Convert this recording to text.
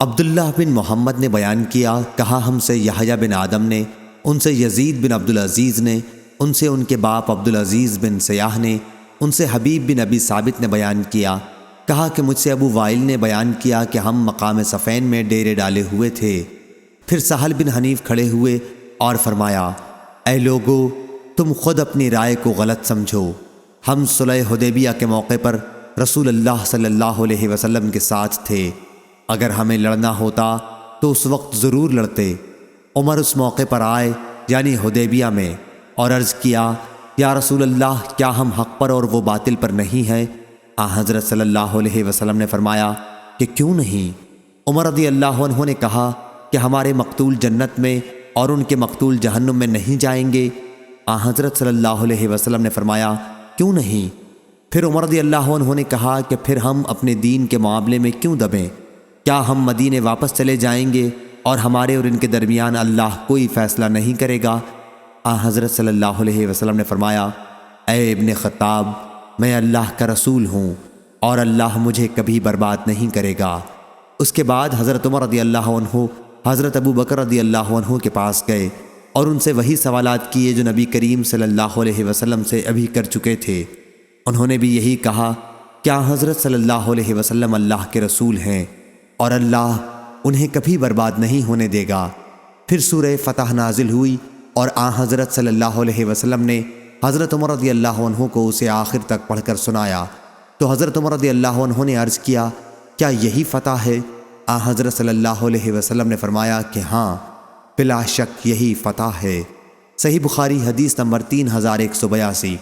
عبداللہ بن محمد نے بیان کیا، کہا ہم سے یحییٰ بن آدم نے، ان سے یزید بن عبدالعزیز نے، ان سے ان کے باپ عبدالعزیز بن سیاح نے، ان سے حبیب بن ابی ثابت نے بیان کیا، کہا کہ مجھ سے ابو وائل نے بیان کیا کہ ہم مقام صفین میں ڈیرے ڈالے ہوئے تھے۔ پھر سہل بن حنیف کھڑے ہوئے اور فرمایا، اے لوگو، تم خود اپنی رائے کو غلط سمجھو۔ ہم صلح حدیبیہ کے موقع پر رسول اللہ صلی اللہ علیہ وسلم کے ساتھ تھے۔ اگر ہمیں لڑنا ہوتا تو اس وقت ضرور لڑتے۔ عمر اس موقع پر آئے یعنی حدیبیہ میں اور عرض کیا، یا رسول اللہ، کیا ہم حق پر اور وہ باطل پر نہیں ہیں؟ حضرت صلی اللہ علیہ وسلم نے فرمایا کہ کیوں نہیں؟ عمر رضی اللہ عنہ نے کہا کہ ہمارے مقتول جنت میں اور ان کے مقتول جہنم میں نہیں جائیں گے؟ حضرت صلی اللہ علیہ وسلم نے فرمایا کیوں نہیں؟ پھر عمر رضی اللہ عنہ نے کہا کہ پھر ہم اپنے دین کے معاملے میں کیوں دبیں؟ کیا ہم مدینے واپس چلے جائیں گے اور ہمارے اور ان کے درمیان اللہ کوئی فیصلہ نہیں کرے گا؟ حضرت صلی اللہ علیہ وسلم نے فرمایا، اے ابن خطاب، میں اللہ کا رسول ہوں اور اللہ مجھے کبھی برباد نہیں کرے گا۔ اس کے بعد حضرت عمر رضی اللہ عنہ حضرت ابو بکر رضی اللہ عنہ کے پاس گئے اور ان سے وہی سوالات کیے جو نبی کریم صلی اللہ علیہ وسلم سے ابھی کر چکے تھے۔ انہوں نے بھی یہی کہا، کیا حضرت صلی اللہ علیہ وسلم اللہ کے رسول ہیں اور اللہ انہیں کبھی برباد نہیں ہونے دے گا۔ پھر سورہ فتح نازل ہوئی اور حضرت صلی اللہ علیہ وسلم نے حضرت عمر رضی اللہ عنہ کو اسے آخر تک پڑھ کر سنایا تو حضرت عمر رضی اللہ عنہ نے عرض کیا، کیا یہی فتح ہے؟ حضرت صلی اللہ علیہ وسلم نے فرمایا کہ ہاں، بلا شک یہی فتح ہے۔ صحیح بخاری حدیث نمبر 3182۔